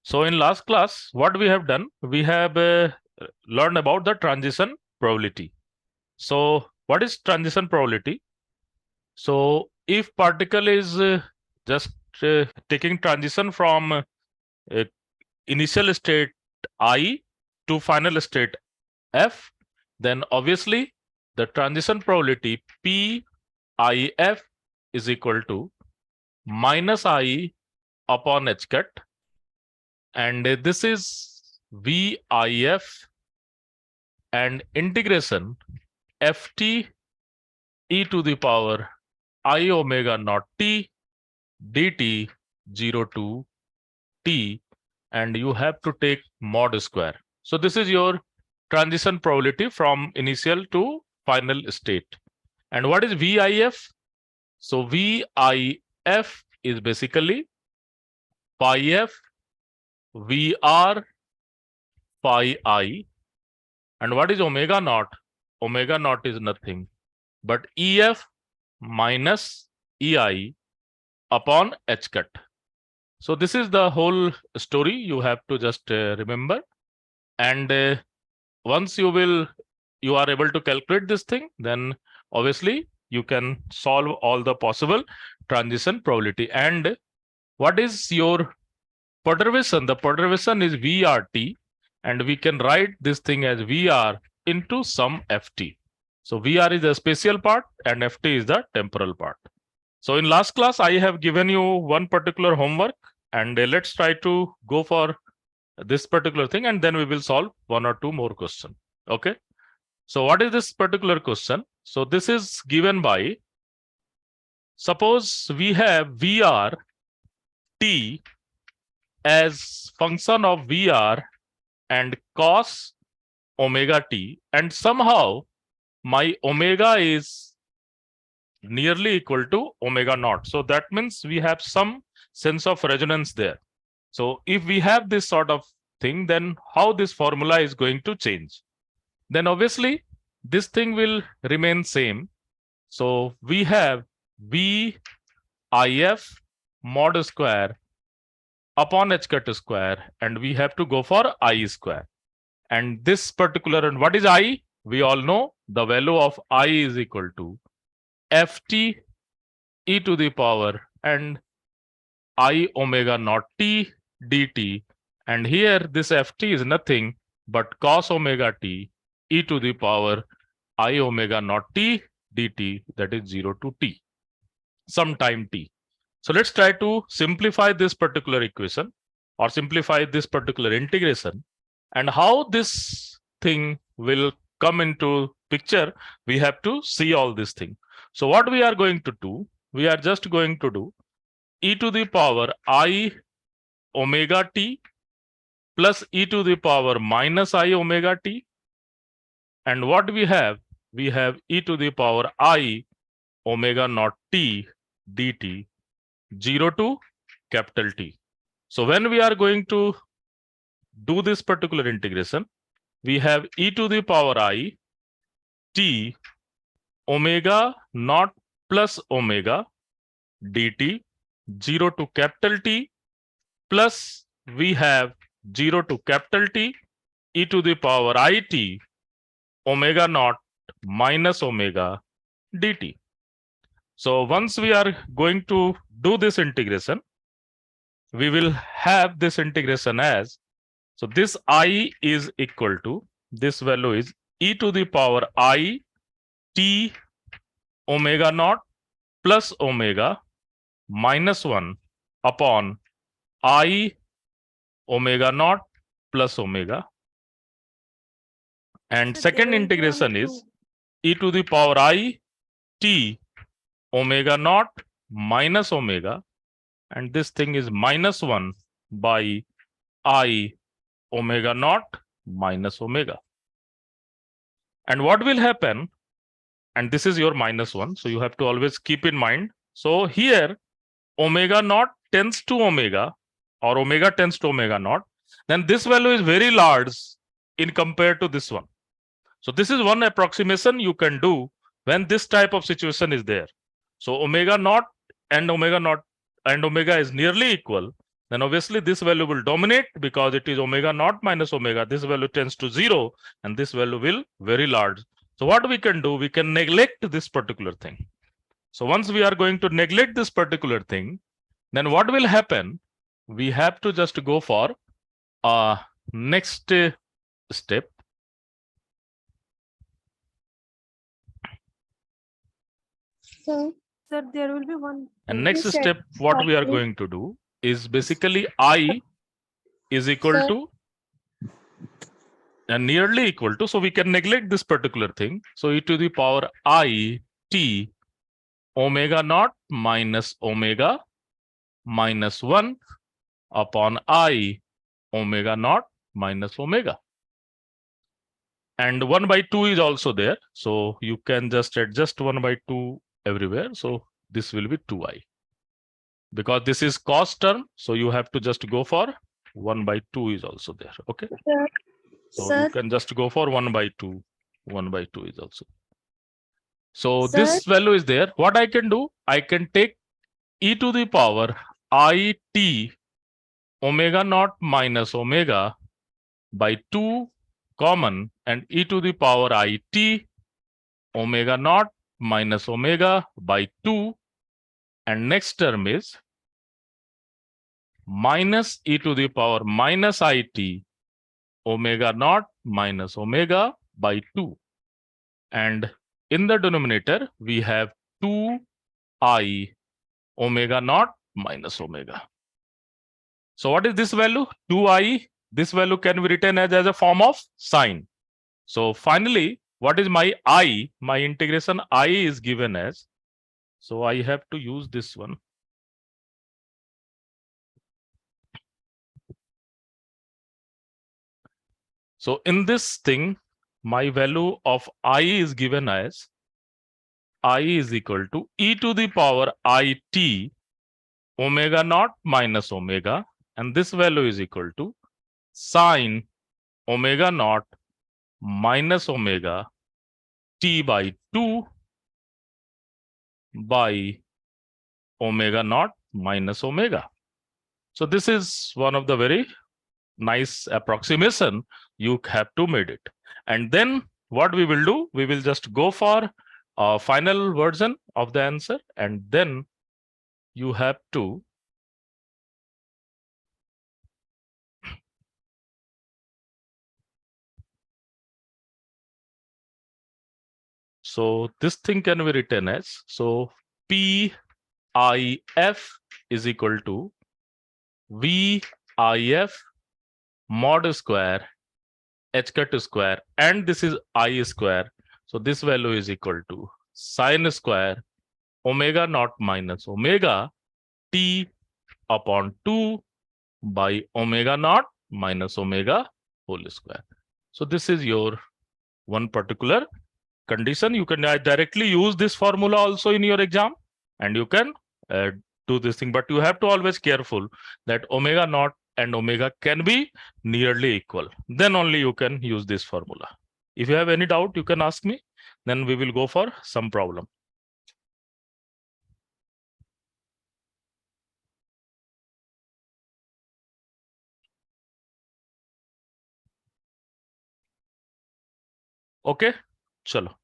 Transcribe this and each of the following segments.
So in last class, what we have done, we have learned about the transition probability. So what is transition probability? So if particle is just taking transition from initial state I to final state F, then obviously the transition probability PIF is equal to minus I upon H cut, and this is VIF and integration ft e to the power I omega naught t dt 0 to t, and you have to take mod square. So this is your transition probability from initial to final state. And what is VIF? So VIF is basically pi f VR pi I. And what is omega naught? Omega naught is nothing but EF minus EI upon H cut. So this is the whole story. You have to just remember. And once you are able to calculate this thing, then obviously you can solve all the possible transition probability. And what is your perturbation? The perturbation is VRT, and we can write this thing as VR into some FT. So VR is the spatial part and FT is the temporal part. So in last class, I have given you one particular homework, and let's try to go for this particular thing, and then we will solve one or two more questions. Okay. So what is this particular question? So this is given by, suppose we have VR T as function of VR and cos omega t, and somehow my omega is nearly equal to omega naught. So that means we have some sense of resonance there. So if we have this sort of thing, then how this formula is going to change? Then obviously this thing will remain same. So we have VIF mod square upon H cut square, and we have to go for I square. And this particular, and what is I? We all know the value of I is equal to ft e to the power and I omega naught t dt. And here this ft is nothing but cos omega t e to the power I omega naught t dt, that is 0 to t, some time t. So let's try to simplify this particular equation or simplify this particular integration, and how this thing will come into picture. We have to see all this thing. So what we are going to do, we are just going to do e to the power I omega t plus e to the power minus I omega t. And what we have e to the power I omega naught t dt 0 to capital T. So when we are going to do this particular integration, we have e to the power I t omega naught plus omega dt 0 to capital T, plus we have 0 to capital T e to the power it omega naught minus omega dt. So once we are going to do this integration, we will have this integration as, so this I is equal to, this value is e to the power I t omega naught plus omega minus 1 upon I omega naught plus omega. And second integration is e to the power I t omega naught minus omega, and this thing is minus 1 by I omega naught minus omega. And what will happen, and this is your minus 1, so you have to always keep in mind. So here omega naught tends to omega, or omega tends to omega naught, then this value is very large in compared to this one. So this is one approximation you can do when this type of situation is there. So omega naught and omega is nearly equal, then obviously this value will dominate because it is omega naught minus omega. This value tends to 0 and this value will very large. So what we can do, we can neglect this particular thing. So once we are going to neglect this particular thing, then what will happen? We have to just go for next step. Sir, there will be one. And next step, what we are going to do is basically I is equal to and nearly equal to, so we can neglect this particular thing. So e to the power I t omega naught minus omega minus 1 upon I omega naught minus omega. And 1 by 2 is also there. So you can just adjust 1 by 2 everywhere. So this will be 2i. Because this is cos term, so you have to just go for 1 by 2 is also there. Okay. So you can just go for 1 by 2. 1 by 2 is also. So this value is there. What I can do, I can take e to the power I t omega naught minus omega by 2 common and e to the power I t omega naught minus omega by 2, and next term is minus e to the power minus I t omega naught minus omega by 2, and in the denominator we have 2i omega naught minus omega. So what is this value? 2i. This value can be written as a form of sine. So finally, what is my I? My integration I is given as, so I have to use this one. So in this thing, my value of I is given as I is equal to e to the power I t omega naught minus omega, and this value is equal to sine omega naught minus omega t by 2 by omega naught minus omega. So this is one of the very nice approximation you have to made it. And then what we will do, we will just go for a final version of the answer, and then you have to so this thing can be written as, so PIF is equal to VIF mod square h cut square, and this is I square. So this value is equal to sine square omega naught minus omega t upon 2 by omega naught minus omega whole square. So this is your one particular condition. You can directly use this formula also in your exam, and you can do this thing, but you have to always careful that omega naught and omega can be nearly equal. Then only you can use this formula. If you have any doubt, you can ask me. Then we will go for some problem. Okay, chalo.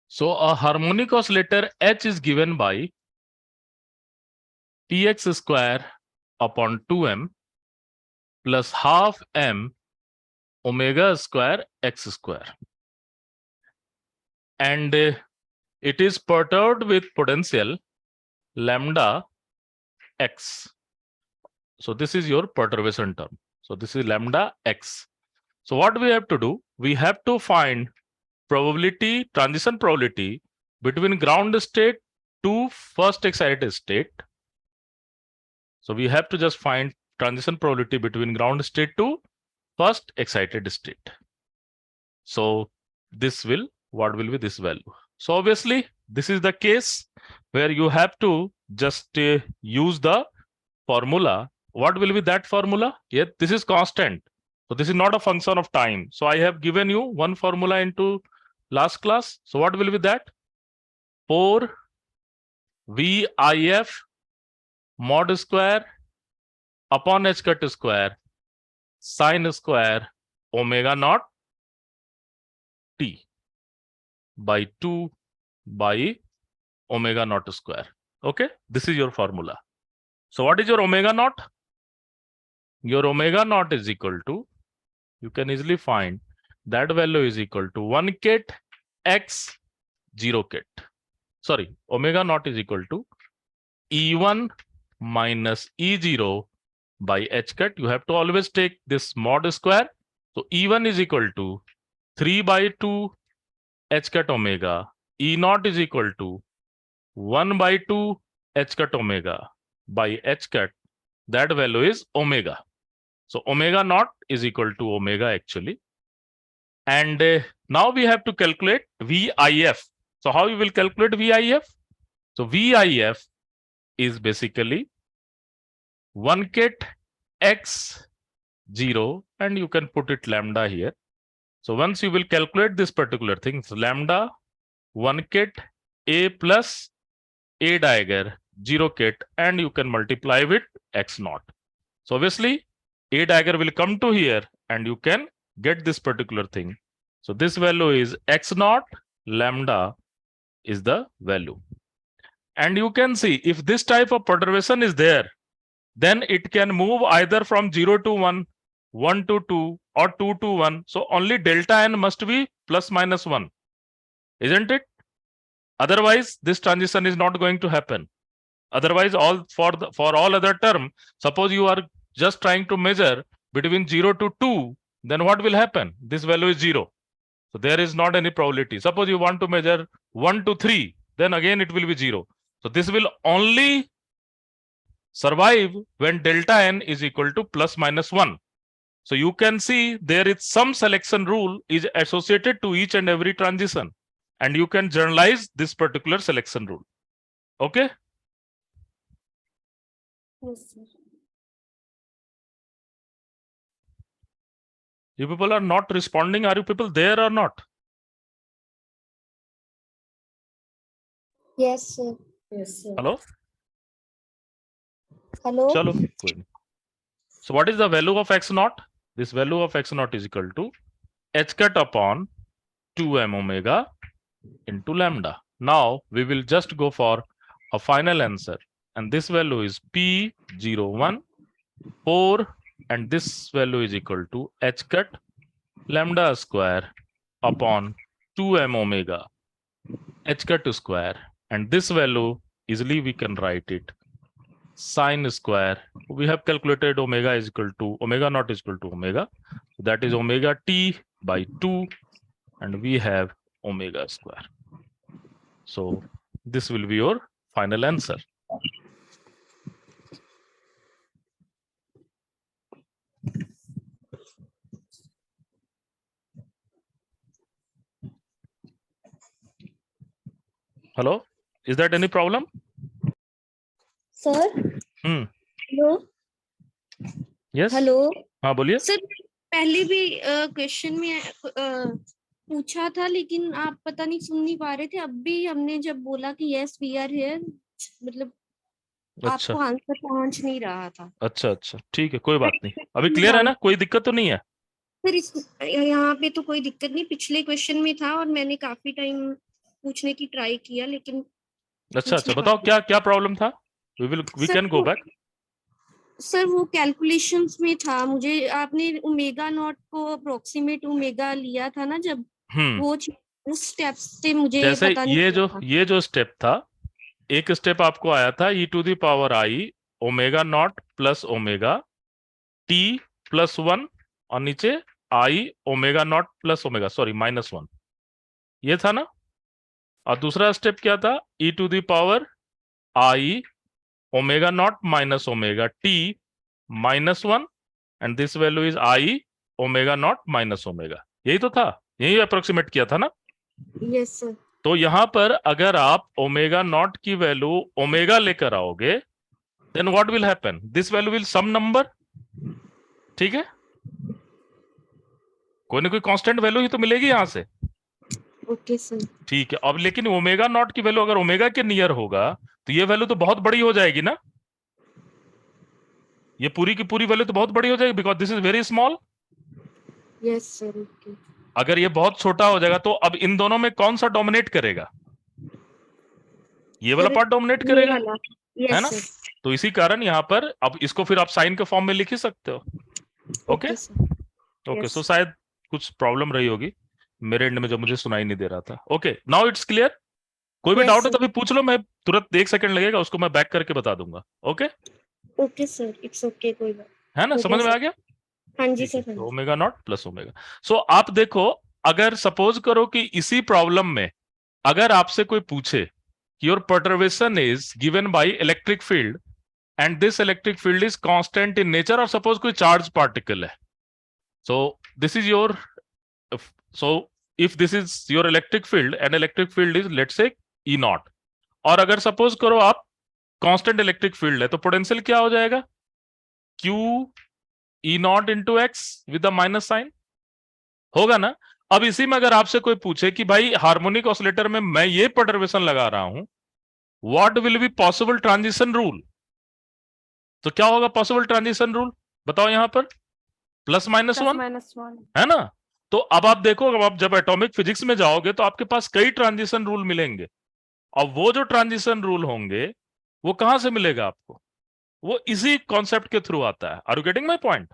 So a harmonic oscillator H is given by px square upon 2m plus half m omega square x square. And it is perturbed with potential lambda x. So this is your perturbation term. So this is lambda x. So what we have to do, we have to find probability, transition probability between ground state to first excited state. So we have to just find transition probability between ground state to first excited state. So this will, what will be this value? So obviously this is the case where you have to just use the formula what will be that formula? Yet this is constant. So this is not a function of time. So I have given you one formula into last class. So what will be that? 4 VIF mod square upon h cut square sin square omega naught t by 2 by omega naught square. Okay, this is your formula. So what is your omega naught? Your omega naught is equal to, you can easily find that value is equal to 1 ket x 0 ket. Sorry, omega naught is equal to E1 minus E0 by h cut. You have to always take this mod square. So E1 is equal to 3 by 2 h cut omega. E0 is equal to 1 by 2 h cut omega by h cut. That value is omega. So omega naught is equal to omega actually. And now we have to calculate VIF. So how you will calculate VIF? So VIF is basically 1 ket x 0, and you can put it lambda here. So once you will calculate this particular thing, so lambda 1 ket a plus a dagger 0 ket, and you can multiply with x naught. So obviously a dagger will come to here and you can get this particular thing. So this value is x naught, lambda is the value. And you can see if this type of perturbation is there, then it can move either from 0 to 1, 1 to 2, or 2 to 1. So only delta n must be plus minus 1, isn't it? Otherwise, this transition is not going to happen. Otherwise, for all other term, suppose you are just trying to measure between 0 to 2, then what will happen? This value is 0. So there is not any probability. Suppose you want to measure 1 to 3, then again it will be 0. So this will only survive when delta n is equal to plus minus 1. So you can see there is some selection rule is associated to each and every transition, and you can generalize this particular selection rule. Okay? Yes, sir. You people are not responding. Are you people there or not? Yes, sir. Yes, sir. Hello? Hello. Chalo. कोई नहीं. So what is the value of x naught? This value of x naught is equal to h cut upon 2m omega into lambda. Now we will just go for a final answer, and this value is P01 4, and this value is equal to h cut lambda square upon 2m omega h cut square, and this value easily we can write it sin square. We have calculated omega is equal to omega naught is equal to omega, so that is omega t by 2, and we have omega square. So this will be your final answer. Hello, is that any problem? Sir. Hello. Yes. Hello. हाँ बोलिए. Sir पहले भी question में पूछा था, लेकिन आप पता नहीं सुन नहीं पा रहे थे. अब भी हमने जब बोला कि यस वी आर हियर, मतलब अच्छा. आपको आंसर पहुंच नहीं रहा था. अच्छा अच्छा, ठीक है, कोई बात नहीं. अभी क्लियर है ना? कोई दिक्कत तो नहीं है? सर यहाँ पे तो कोई दिक्कत नहीं. पिछले क्वेश्चन में था और मैंने काफी टाइम पूछने की ट्राई किया, लेकिन अच्छा अच्छा, बताओ क्या क्या प्रॉब्लम था? We can go back. Sir वो कैलकुलेशंस में था. मुझे आपने ओमेगा नॉट को अप्रोक्सीमेट ओमेगा लिया था ना, जब वो उस स्टेप से मुझे जैसे पता नहीं ये जो स्टेप था, एक स्टेप आपको आया था e to the power i omega naught plus omega t plus 1, और नीचे i omega naught plus omega sorry minus 1, ये था ना. और दूसरा स्टेप क्या था? e to the power i omega naught minus omega t minus 1, and this value is i omega naught minus omega. यही तो था, यही अप्रोक्सीमेट किया था ना. Yes sir. तो यहां पर अगर आप ओमेगा नॉट की वैल्यू ओमेगा लेकर आओगे, then what will happen? This value will some number. ठीक है, कोई ना कोई कांस्टेंट वैल्यू ही तो मिलेगी यहां से. Okay sir. ठीक है, अब लेकिन ओमेगा नॉट की वैल्यू अगर ओमेगा के नियर होगा तो ये वैल्यू तो बहुत बड़ी हो जाएगी ना. ये पूरी की पूरी वैल्यू तो बहुत बड़ी हो जाएगी because this is very small. Yes sir. Okay. अगर ये बहुत छोटा हो जाएगा तो अब इन दोनों में कौन सा डोमिनेट करेगा? ये वाला पार्ट डोमिनेट ये करेगा, वाला. है यस ना. सर. तो इसी कारण यहाँ पर अब इसको फिर आप साइन के फॉर्म में लिख ही सकते हो. Okay okay sir. Okay, Yes. सो शायद कुछ प्रॉब्लम रही होगी मेरे एंड में जब मुझे सुनाई नहीं दे रहा था. Okay, now it's clear. कोई भी Yes, डाउट है sir. तो अभी पूछ लो, मैं तुरंत 1 सेकंड लगेगा, उसको मैं बैक करके बता दूंगा. Okay, okay sir. It's okay. कोई बात. है ना, ओके समझ में सर. आ गया. हाँ जी ठीक है, सर. हाँ तो जी. Omega naught plus omega. So आप देखो, अगर सपोज करो कि इसी प्रॉब्लम में अगर आपसे कोई पूछे your perturbation is given by electric field and this electric field is constant in nature, और सपोज कोई चार्ज पार्टिकल है. So this is your, so if this is your electric field and electric field is let's say E not, और अगर suppose करो आप constant electric field है तो potential क्या हो जाएगा? Q e naught into x with minus sine होगा ना. अब इसी में अगर आपसे कोई पूछे कि भाई हार्मोनिक ऑसिलेटर में मैं ये परटर्बेशन लगा रहा हूं, what will be possible transition rule, तो क्या होगा पॉसिबल ट्रांजिशन रूल? बताओ यहां पर. प्लस माइनस वन, है ना. तो अब आप देखो, अब आप जब एटॉमिक फिजिक्स में जाओगे तो आपके पास कई ट्रांजिशन रूल मिलेंगे, और वो जो ट्रांजिशन रूल होंगे वो कहां से मिलेगा आपको? वो इसी कॉन्सेप्ट के थ्रू आता है. Are you getting my point?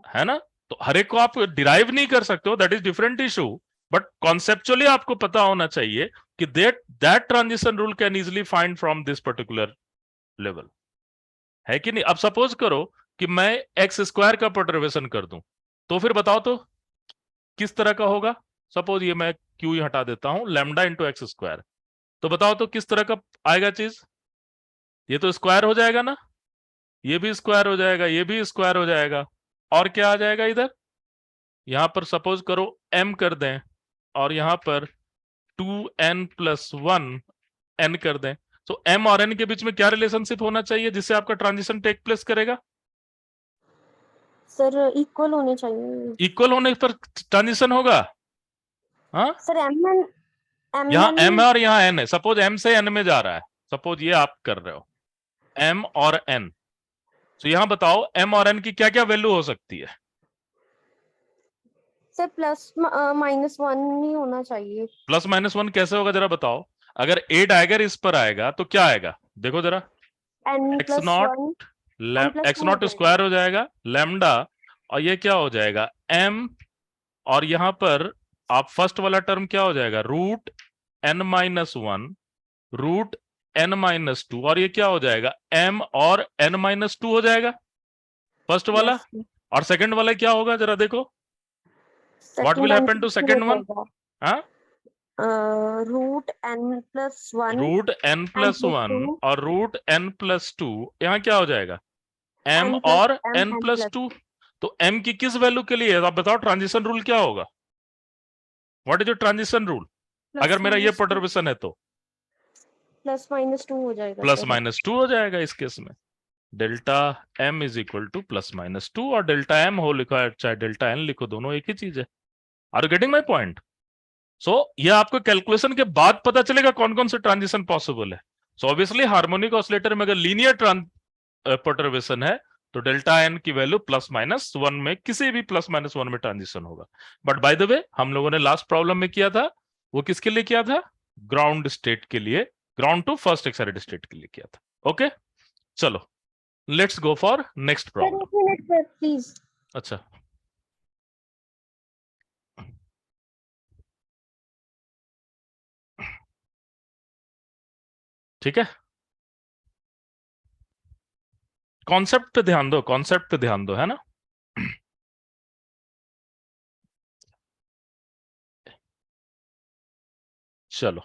है ना. तो हर एक को आप डिराइव नहीं कर सकते हो, that is different issue, but conceptually आपको पता होना चाहिए कि that transition rule can easily find from this particular level, है कि नहीं. अब सपोज करो कि मैं एक्स स्क्वायर का परटर्बेशन कर दूं, तो फिर बताओ तो किस तरह का होगा. सपोज ये मैं क्यू ही हटा देता हूं, लैम्डा इंटू एक्स स्क्वायर, तो बताओ तो किस तरह का आएगा चीज. ये तो स्क्वायर हो जाएगा ना, ये भी स्क्वायर हो जाएगा, ये भी स्क्वायर हो जाएगा, और क्या आ जाएगा इधर. यहां पर सपोज करो m कर दें, और यहां पर 2n+1 n कर दें. तो m और n के बीच में क्या रिलेशनशिप होना चाहिए जिससे आपका ट्रांजिशन टेक प्लेस करेगा? सर इक्वल होने चाहिए. इक्वल होने पर ट्रांजिशन होगा. हाँ, सर एम यहाँ वन. m है और यहाँ n है. सपोज m से n में जा रहा है, सपोज ये आप कर रहे हो m और n. तो यहां बताओ m और n की क्या क्या वैल्यू हो सकती है? सर प्लस माइनस वन ही होना चाहिए. प्लस माइनस वन कैसे होगा जरा बताओ. अगर 8 आएगा इस पर आएगा तो क्या आएगा, देखो जरा. N x plus naught, one. N plus x two हो नॉट जाएगा. स्क्वायर हो जाएगा लैम्डा, और ये क्या हो जाएगा m, और यहां पर आप फर्स्ट वाला टर्म क्या हो जाएगा, √n-1 √n-2, और ये क्या हो जाएगा m और n-2 हो जाएगा फर्स्ट वाला. यस. और सेकंड वाला क्या होगा जरा देखो, what will second n happen to plus two हो सेकंड वन. जाएगा. हाँ, root n plus one. N plus √n+1 two. और √n+2, यहाँ क्या हो जाएगा m एन प्लस और एम एन प्लस. n+2. तो m की किस वैल्यू के लिए है आप बताओ, ट्रांजिशन रूल क्या होगा? What is your transition rule अगर मेरा ये परटर्बेशन है तो? प्लस माइनस टू हो जाएगा प्लस सर. माइनस टू हो जाएगा इस केस में. Delta m is equal to +-2, और डेल्टा m हो लिखो चाहे डेल्टा n लिखो, दोनों एक ही चीज है. Are you getting my point? So ये आपको कैलकुलेशन के बाद पता चलेगा कौन कौन से ट्रांजिशन पॉसिबल है. सो ऑब्वियसली हार्मोनिक ऑसिलेटर में अगर लीनियर परटर्बेशन है तो डेल्टा एन की वैल्यू +-1 में, किसी भी +-1 में ट्रांजिशन होगा. बट बाय द वे हम लोगों ने लास्ट प्रॉब्लम में किया था, वो किसके लिए किया था? ग्राउंड स्टेट के लिए, ground to first excited state के लिए किया था. ओके, चलो let's go for next sir problem. एक मिनट सर प्लीज. अच्छा, ठीक है, कॉन्सेप्ट पे ध्यान दो, कॉन्सेप्ट पे ध्यान दो, है ना. चलो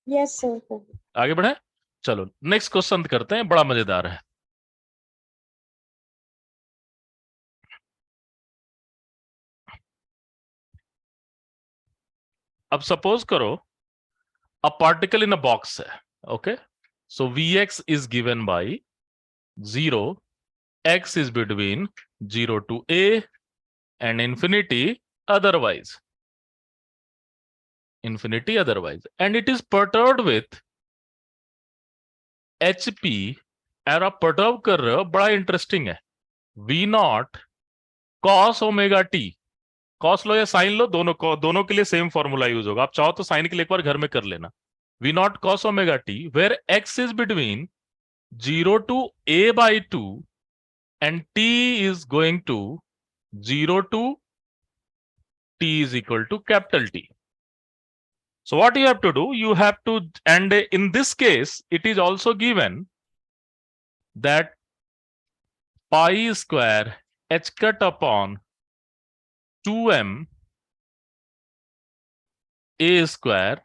यस सर. आगे बढ़े. चलो नेक्स्ट क्वेश्चन करते हैं, बड़ा मजेदार है. अब सपोज करो a particle in a box है. Okay, so Vx is given by 0, x is between 0 to a and infinity otherwise, and it is perturbed with hp. और आप perturb कर रहे हो, बड़ा इंटरेस्टिंग है. v0 cos omega t. Cos लो या साइन लो, दोनों के लिए सेम फॉर्मूला यूज होगा. आप चाहो तो साइन के लिए एक बार घर में कर लेना. V naught cos omega t where x is between 0 to a by 2 and t is going to 0 to t is equal to capital T. So what you have to do, you have to, and in this case it is also given that pi square h cut upon 2m a square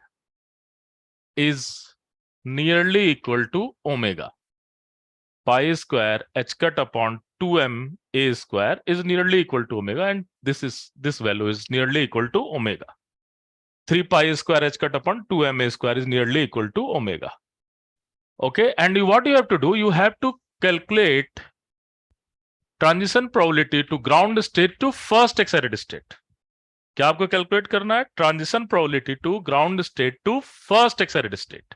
is nearly equal to omega. Pi square h cut upon 2m a square is nearly equal to omega, and this value is nearly equal to omega. 3 pi square h cut upon 2m a square is nearly equal to omega. Okay, and what you have to do, you have to calculate transition probability to ground state to first excited state. क्या आपको calculate करना है? Transition probability to ground state to first excited state.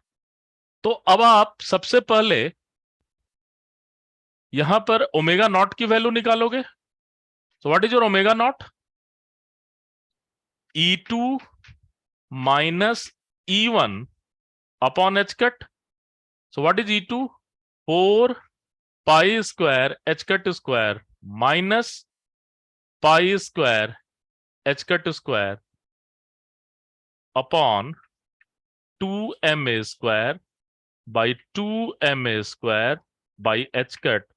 तो अब आप सबसे पहले यहां पर ओमेगा नॉट की वैल्यू निकालोगे. सो what is your omega naught? E2 minus E1 upon H cut. So what is E2? 4 pi square H cut square minus pi square h cut square upon 2ma square by 2ma square by h cut.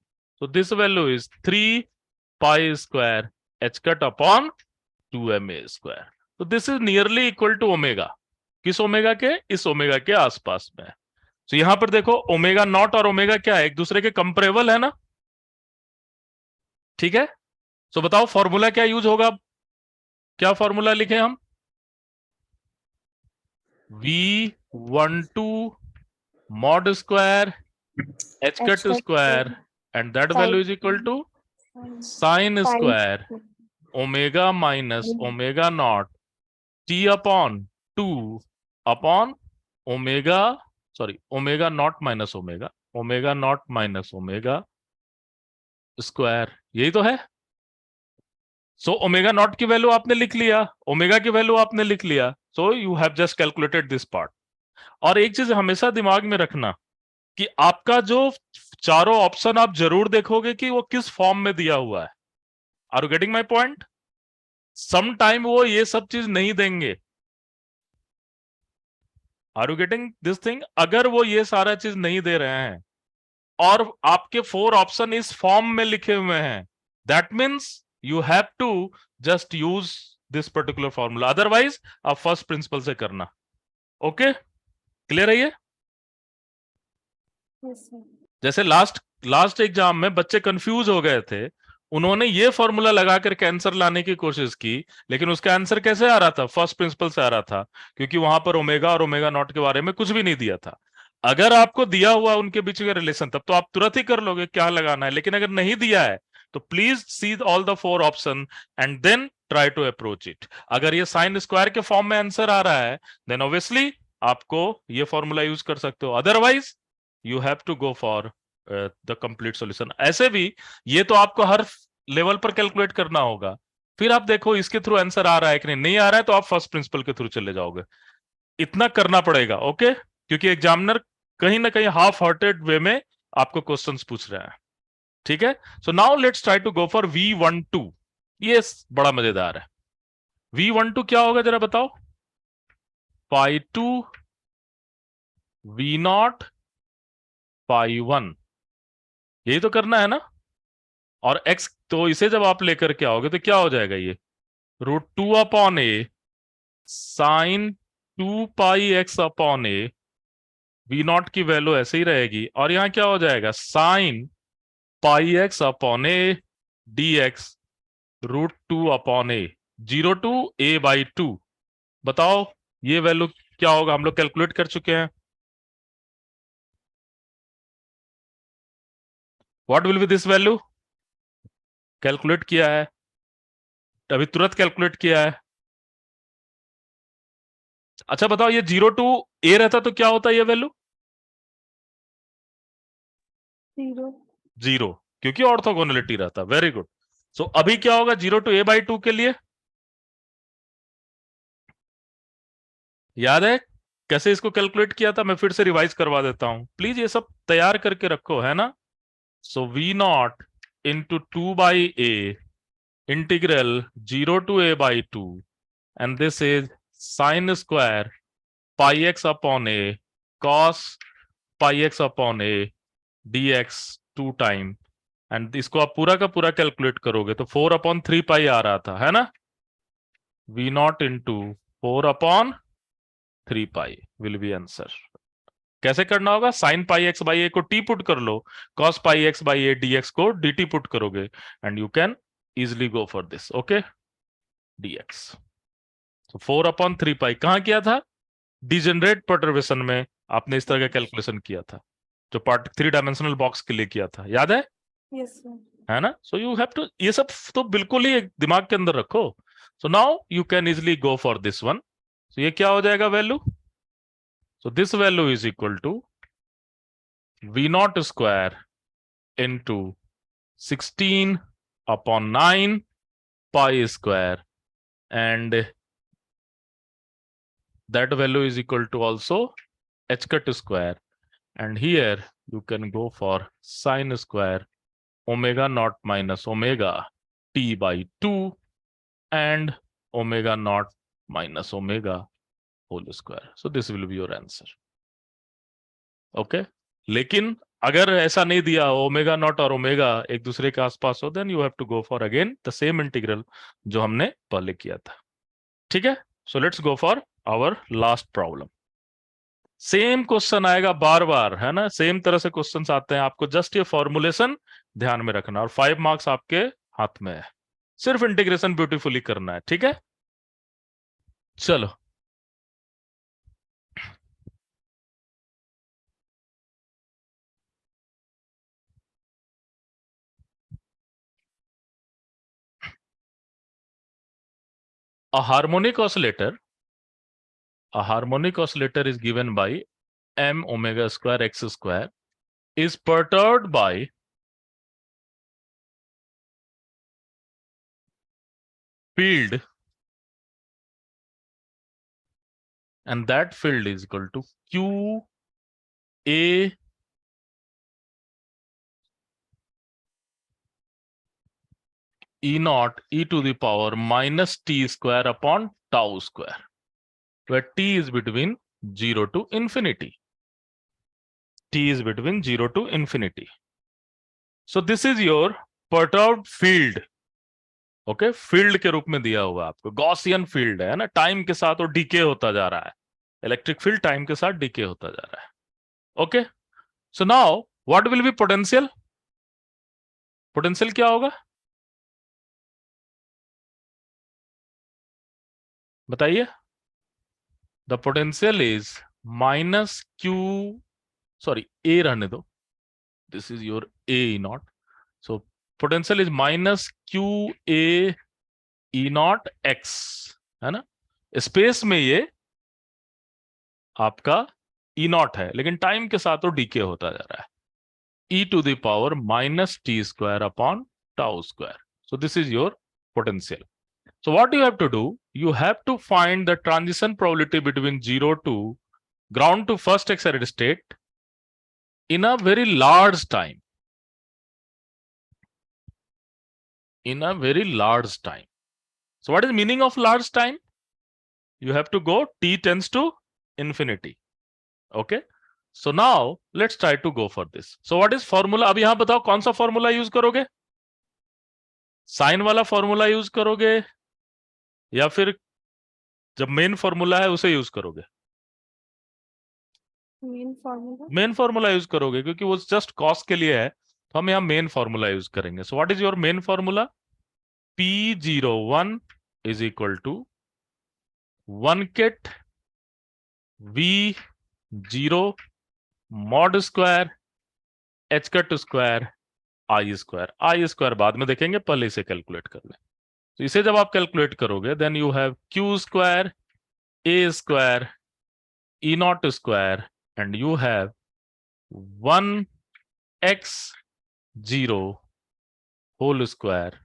So this value is 3 pi square h cut upon 2ma square. So this is nearly equal to omega. किस omega के? इस omega के आसपास में. तो यहां पर देखो ओमेगा नॉट और ओमेगा क्या है? एक दूसरे के कंपेरेबल है ना. ठीक है, तो बताओ फॉर्मूला क्या यूज होगा? क्या फॉर्मूला लिखे हम? V12 mod square h cut square and that value is equal to sin square omega minus omega naught t upon 2 upon omega, sorry, omega naught minus omega naught minus omega square. यही तो है. So omega naught की value आपने लिख लिया, omega की value आपने लिख लिया. So you have just calculated this part. और एक चीज हमेशा दिमाग में रखना कि आपका जो चारों ऑप्शन आप जरूर देखोगे कि वो किस फॉर्म में दिया हुआ है. Are you getting my point? Some time वो ये सब चीज नहीं देंगे. Are you getting this thing? अगर वो ये सारा चीज नहीं दे रहे हैं और आपके 4 ऑप्शन इस फॉर्म में लिखे हुए हैं, that means you have to just use this particular formula. Otherwise आप फर्स्ट प्रिंसिपल से करना. ओके, क्लियर है ये? जैसे लास्ट एग्जाम में बच्चे कंफ्यूज हो गए थे, उन्होंने ये फॉर्मूला लगा करके आंसर लाने की कोशिश की, लेकिन उसका आंसर कैसे आ रहा था? फर्स्ट प्रिंसिपल से आ रहा था, क्योंकि वहां पर ओमेगा और ओमेगा नॉट के बारे में कुछ भी नहीं दिया था. अगर आपको दिया हुआ उनके बीच का रिलेशन, तब तो आप तुरंत ही कर लोगे क्या लगाना है. लेकिन अगर नहीं दिया है तो please see all the 4 option and then try to approach it. अगर ये साइन स्क्वायर के फॉर्म में आंसर आ रहा है, देन ऑब्वियसली आपको ये फॉर्मूला यूज कर सकते हो. Otherwise you have to go for the complete solution. ऐसे भी ये तो आपको हर लेवल पर कैलकुलेट करना होगा. फिर आप देखो इसके थ्रू आंसर आ रहा है कि नहीं आ रहा है, तो आप फर्स्ट प्रिंसिपल के थ्रू चले जाओगे. इतना करना पड़ेगा. ओके, क्योंकि एग्जामिनर कहीं ना कहीं हाफ हार्टेड वे में आपको क्वेश्चंस पूछ रहे हैं. ठीक है, so now let's try to go for V12. ये बड़ा मजेदार है. V12 क्या होगा जरा बताओ? पाई 2 V0 पाई 1. यही तो करना है ना. और x, तो इसे जब आप लेकर के आओगे तो क्या हो जाएगा? ये √2 upon a sine 2 pi x upon a. V0 की वैल्यू ऐसे ही रहेगी, और यहां क्या हो जाएगा? Sine pi x upon a dx √2 upon a 0 to a by 2. बताओ ये वैल्यू क्या होगा, हम लोग कैलकुलेट कर चुके हैं. What will B this value, calculate किया है, अभी तुरंत कैलकुलेट किया है. अच्छा बताओ, ये 0 to a रहता तो क्या होता है ये वैल्यू? 0. 0, क्योंकि ऑर्थोगोनलिटी रहता. Very good. सो अभी क्या होगा 0 to a/2 के लिए, याद है कैसे इसको कैलकुलेट किया था? मैं फिर से रिवाइज करवा देता हूं, प्लीज ये सब तैयार करके रखो, है ना. सो v0 into 2/a integral 0 to a/2, and this is sin square pi x upon a cos pi x upon a dx 2 time. And इसको आप पूरा का पूरा कैलकुलेट करोगे तो 4/3 पाई आ रहा था, है ना. v0 into 4/3 pi will be answer. कैसे करना होगा, sine pi x by a को टी पुट कर लो, cos pi x by a dx को dt पुट करोगे, and you can easily go for this. Okay, dx. तो 4/3 पाई कहां किया था, डिजेनरेट परटर्बेशन में आपने इस तरह का कैलकुलेशन किया था, जो पार्ट 3 डायमेंशनल बॉक्स के लिए किया था, याद है? Yes sir. है ना. सो यू हैव टू, ये सब तो बिल्कुल ही दिमाग के अंदर रखो. So now you can easily go for this one. So ये क्या हो जाएगा value, so this value is equal to v0 square into 16/9 pi square, and that value is equal to also h cut square, and here you can go for sin square omega naught minus omega t by 2 and omega naught minus omega whole square. So this will be your answer. Okay, लेकिन अगर ऐसा नहीं दिया, omega naught और omega एक दूसरे के आसपास हो, then you have to go for again the same integral जो हमने पहले किया था. ठीक है, so let's go for our last problem. Same question आएगा बार बार, है ना, सेम तरह से क्वेश्चंस आते हैं, आपको जस्ट ये फॉर्मुलेशन ध्यान में रखना, और 5 मार्क्स आपके हाथ में है, सिर्फ इंटीग्रेशन ब्यूटीफुली करना है. ठीक है, चलो. A harmonic oscillator is given by m omega square x square is perturbed by field, and that field is equal to q a e naught e to the power minus t square upon tau square, where t is between 0 to infinity. T is between 0 to infinity. So this is your perturbed field. Okay, field के रूप में दिया हुआ आपको, Gaussian field है ना, time के साथ वो डीके होता जा रहा है, इलेक्ट्रिक फील्ड टाइम के साथ डीके होता जा रहा है. Okay, so now what will be potential, potential क्या होगा बताइए. The potential is minus q, sorry a रहने दो, this is your a e naught. So potential is minus q a e naught x, है ना. स्पेस में ये आपका ई नॉट है, लेकिन टाइम के साथ वो डीके होता जा रहा है, e to the power minus t square upon tau square. So this is your potential. So what you have to do, you have to find the transition probability between 0 to ground to first excited state in a very large time. In a very large time. So what is the meaning of large time? You have to go t tends to infinity. Okay. So now let's try to go for this. So what is formula? अब यहां बताओ कौन सा formula use करोगे, sign वाला formula use करोगे या फिर जब मेन फॉर्मूला है उसे यूज करोगे? मेन फॉर्मूला यूज करोगे, क्योंकि वो जस्ट कॉस के लिए है, तो हम यहाँ मेन फॉर्मूला यूज करेंगे. So what is your main formula, P01 is equal to 1 kT V0 mod square h cut square I square बाद में देखेंगे, पहले इसे कैलकुलेट कर लें। तो इसे जब आप कैलकुलेट करोगे then you have q square a square e naught square and you have 1x0 whole square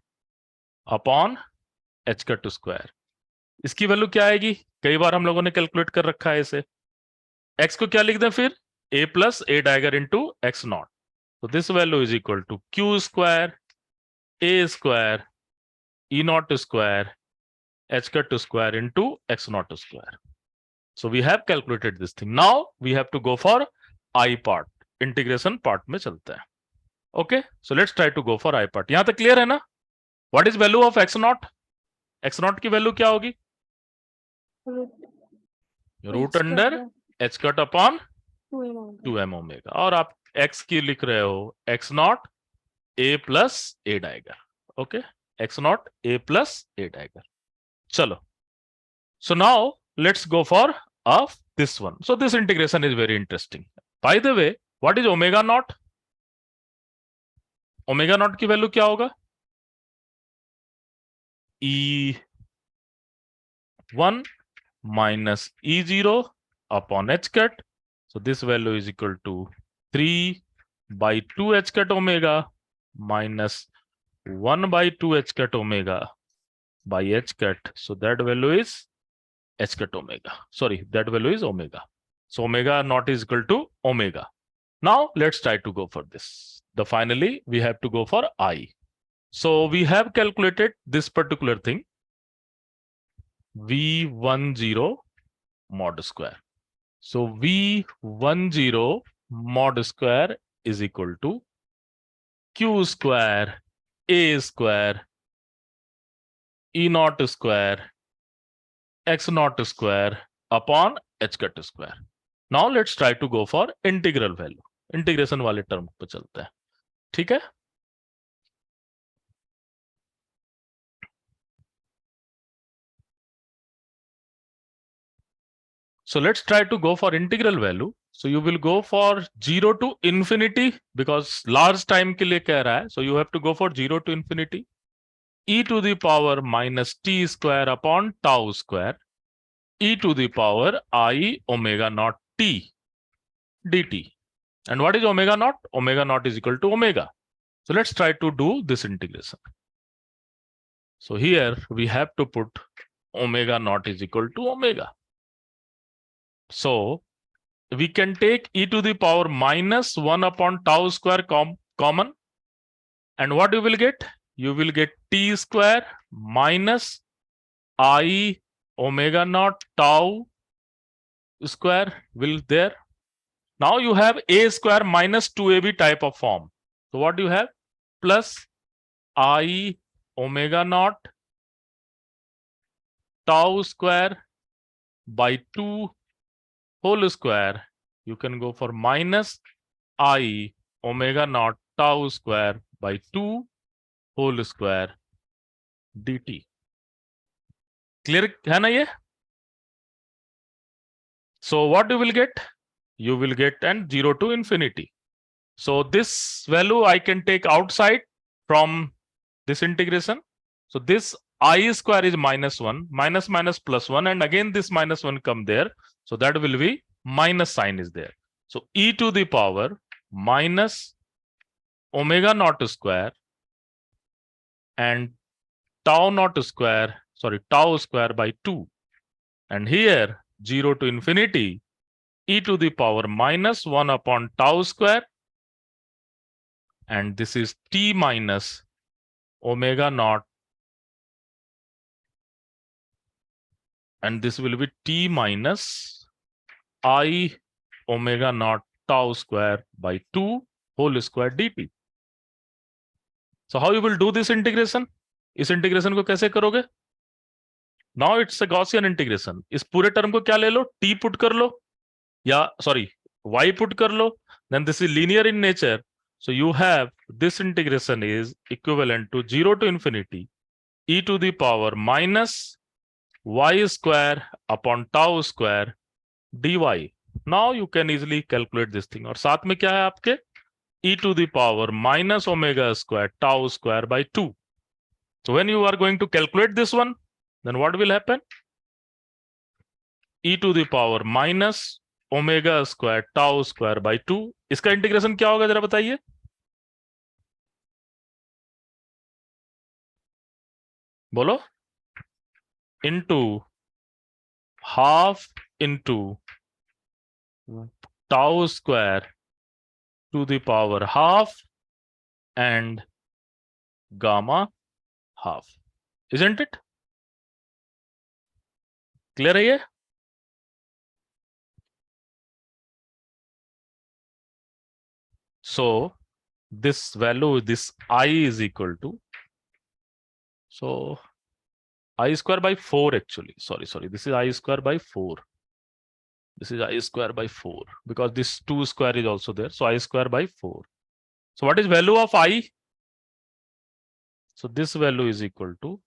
upon h cut square. इसकी वैल्यू क्या आएगी? कई बार हम लोगों ने कैलकुलेट कर रखा है इसे। x को क्या लिख दें फिर? a प्लस a डायगर इंटू एक्स नॉट। तो this value is equal to q square a square e naught square h cut square into x naught square. So we have calculated this thing. Now we have to go for I part. Integration part में चलते हैं. Okay, so let's try to go for I part. यहाँ तक clear है ना? What is value of x naught? x naught की value क्या होगी? Root under h cut upon 2m omega. और आप x की लिख रहे हो x naught a plus a डायगर. Okay, x naught a plus a डायगर. चलो. So now let's go for this one. So this integration is very interesting. By the way, what is omega naught? Omega naught की value क्या होगा? E1 minus E0 upon h cut. So this value is equal to 3 by 2 h cut omega minus 1 by 2 h cut omega by h cut. So that value is h cut omega. Sorry, that value is omega. So omega naught is equal to omega. Now let's try to go for this. Finally we have to go for I. So we have calculated this particular thing, V10 mod square. So V10 mod square is equal to Q square A square E naught square x naught square upon h cut square. Now let's try to go for integral value. Integration वाले term पे चलते हैं. ठीक है? So let's try to go for integral value. So you will go for 0 to infinity because large time के लिए कह रहा है. So you have to go for 0 to infinity. E to the power minus t square upon tau square e to the power I omega naught t dt. And what is omega naught? Omega naught is equal to omega. So let's try to do this integration. So here we have to put omega naught is equal to omega. So we can take e to the power minus 1 upon tau square common. And what you will get? You will get t square minus I omega naught tau square will there. Now you have a square minus 2ab type of form. So what do you have? Plus I omega naught tau square by 2 whole square. You can go for minus I omega naught tau square by 2 whole square dt. Clear है ना ये? So what you will get? You will get and 0 to infinity. So this value I can take outside from this integration. So this I square is minus 1, minus minus plus 1, and again this minus 1 come there. So that will be minus sign is there. So e to the power minus omega naught square and tau naught square, sorry, tau square by 2. And here 0 to infinity e to the power minus 1 upon tau square, and this is t minus omega naught, and this will be t minus I omega naught tau square by 2 whole square dt. So how you will do this integration? इस integration को कैसे करोगे? Now it's a Gaussian integration. इस पूरे term को क्या ले लो? t put कर लो, या sorry, y put कर लो. Then this is linear in nature. So you have this integration is equivalent to 0 to infinity e to the power minus y square upon tau square dy. Now you can easily calculate this thing, और साथ में क्या है आपके e to the power minus omega square tau square by 2. So when you are going to calculate this one, then what will happen? E to the power minus omega square tau square by 2. इसका integration क्या होगा जरा बताइए? बोलो. Into half into tau square to the power half and gamma half. Isn't it? Clear है ये? So this value, this I is equal to, so I square by 4 actually. Sorry. This is I square by 4. This is I square by 4 because this 2 square is also there. So I square by 4. So what is value of I? So this value is equal to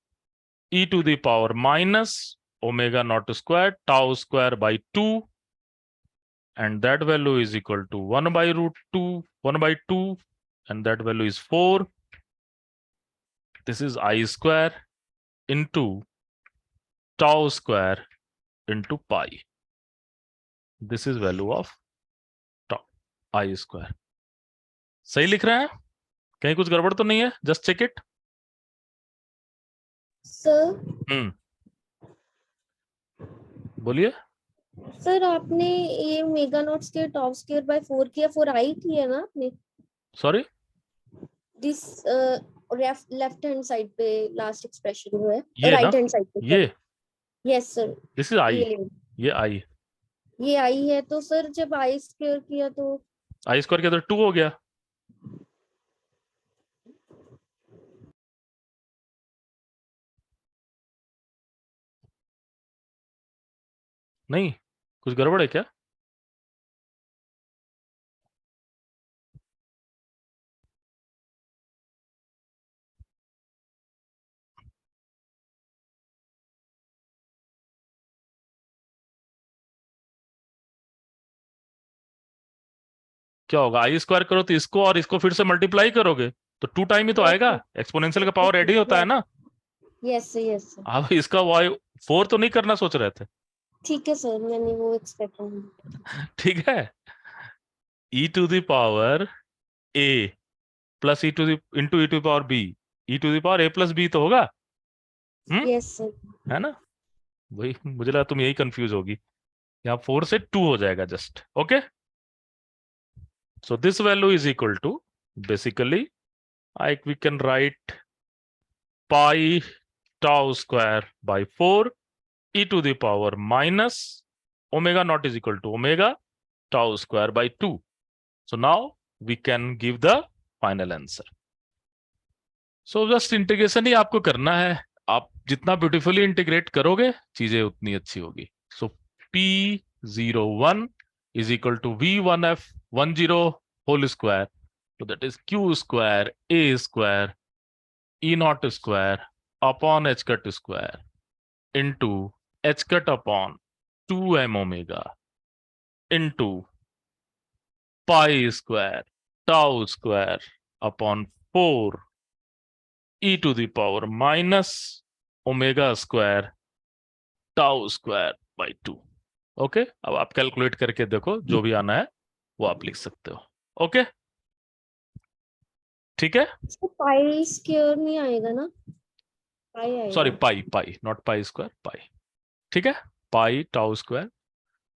e to the power minus omega naught square tau square by 2. And that value is equal to 1 by root 2, 1 by 2. And that value is 4. This is I square into tau square into pi. This is value of tau I square. सही लिख रहे हैं? कहीं कुछ गड़बड़ तो नहीं है? Just check it. सर बोलिए. सर आपने ये mega not square top square by 4 किया, 4 आई किया ना आपने? Sorry, this left hand side पे लास्ट एक्सप्रेशन जो है, ये राइट ना, हैंड साइड पे. ये yes sir. This is I, ये आई, ये आई है. तो सर जब आई स्क्वायर किया तो आई स्क्वायर किया तो 2 हो गया. नहीं, कुछ गड़बड़ है क्या? क्या होगा? आई स्क्वायर करो तो इसको और इसको फिर से मल्टीप्लाई करोगे तो 2 टाइम ही तो आएगा. एक्सपोनेंशियल का पावर ऐड ही होता है ना. Yes yes. अब इसका वाई 4 तो नहीं करना सोच रहे थे? ठीक है सर, मैंने वो एक्सपेक्ट किया. ठीक है. e to the power a plus e to the into e to the power b, e to the power a plus b तो होगा. Yes sir. है ना? वही मुझे लगा तुम यही कंफ्यूज होगी. यहाँ 4 से 2 हो जाएगा just. Okay. So this value is equal to, basically, we can write pi tau square by 4 e to the power minus omega naught is equal to omega tau square by 2. So now we can give the final answer. So just integration ही आपको करना है. आप जितना beautifully integrate करोगे चीजें उतनी अच्छी होगी. So P01 is equal to V1F10 whole square. So that is Q square A square E naught square upon H cut square into H cut upon 2m omega into pi square tau square upon 4 e to the power minus omega square tau square by 2. Okay. अब आप calculate करके देखो, जो भी आना है वो आप लिख सकते हो. ओके, ठीक है. पाई स्क्वायर नहीं आएगा ना? पाई आएगा. Sorry, pi not pi square, pi. ठीक है, पाई टाउ स्क्वायर.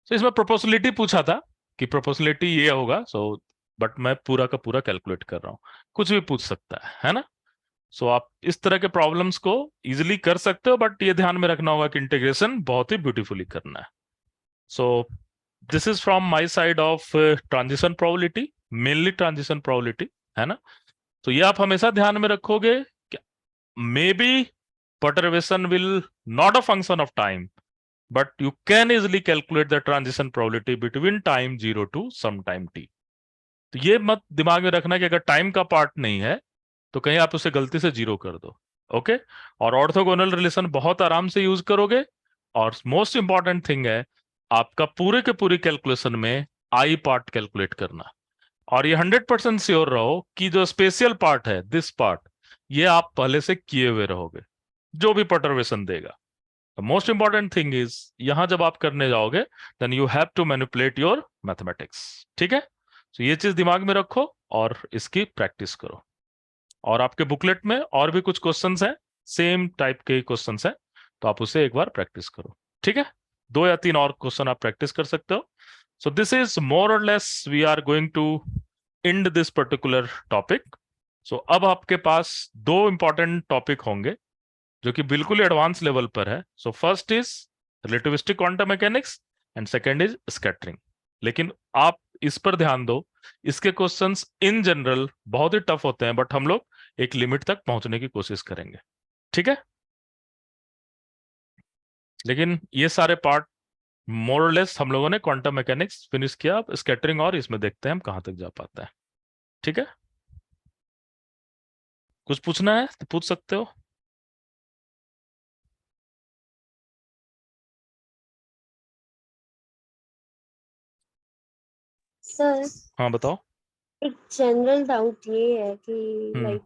तो इसमें प्रोपोर्शनलिटी पूछा था कि प्रोपोर्शनलिटी ये होगा. सो बट मैं पूरा का पूरा कैलकुलेट कर रहा हूँ. कुछ भी पूछ सकता है ना. सो आप इस तरह के प्रॉब्लम्स को इजिली कर सकते हो, बट ये ध्यान में रखना होगा कि इंटीग्रेशन बहुत ही ब्यूटीफुली करना है. So this is from my side of transition probability, mainly transition probability, है ना. तो ये आप हमेशा ध्यान में रखोगे कि maybe perturbation will not a function of time, but you can easily calculate the transition probability between time 0 to some time t. तो ये मत दिमाग में रखना कि अगर टाइम का पार्ट नहीं है तो कहीं आप उसे गलती से 0 कर दो. ओके. और ऑर्थोगोनल रिलेशन बहुत आराम से यूज करोगे. और मोस्ट इंपॉर्टेंट थिंग है आपका पूरे के पूरी कैलकुलेशन में आई पार्ट कैलकुलेट करना, और ये 100% श्योर रहो कि जो स्पेशल पार्ट है, दिस पार्ट, ये आप पहले से किए हुए रहोगे, जो भी परटर्वेशन देगा। मोस्ट इंपॉर्टेंट थिंग इज, यहां जब आप करने जाओगे then you have to manipulate your mathematics. ठीक है, तो ये चीज दिमाग में रखो और इसकी प्रैक्टिस करो। और आपके बुकलेट में और भी कुछ क्वेश्चंस हैं, सेम टाइप के क्वेश्चंस हैं, तो आप उसे एक बार प्रैक्टिस करो। ठीक है, 2 या 3 और क्वेश्चन आप प्रैक्टिस कर सकते हो। सो दिस इज मोर और less, we are going to end this particular topic. So अब आपके पास 2 इंपॉर्टेंट टॉपिक होंगे जो कि बिल्कुल एडवांस लेवल पर है। So first is relativistic quantum mechanics and second is scattering. लेकिन आप इस पर ध्यान दो, इसके क्वेश्चंस इन जनरल बहुत ही टफ होते हैं, बट हम लोग एक लिमिट तक पहुंचने की कोशिश करेंगे। ठीक है, लेकिन ये सारे पार्ट मोर और लेस हम लोगों ने क्वांटम मैकेनिक्स फिनिश किया। अब स्कैटरिंग और इसमें देखते हैं हम कहां तक जा पाते हैं। ठीक है, कुछ पूछना है तो पूछ सकते हो। सर हाँ बताओ। एक जनरल डाउट ये है कि हम्म लाइक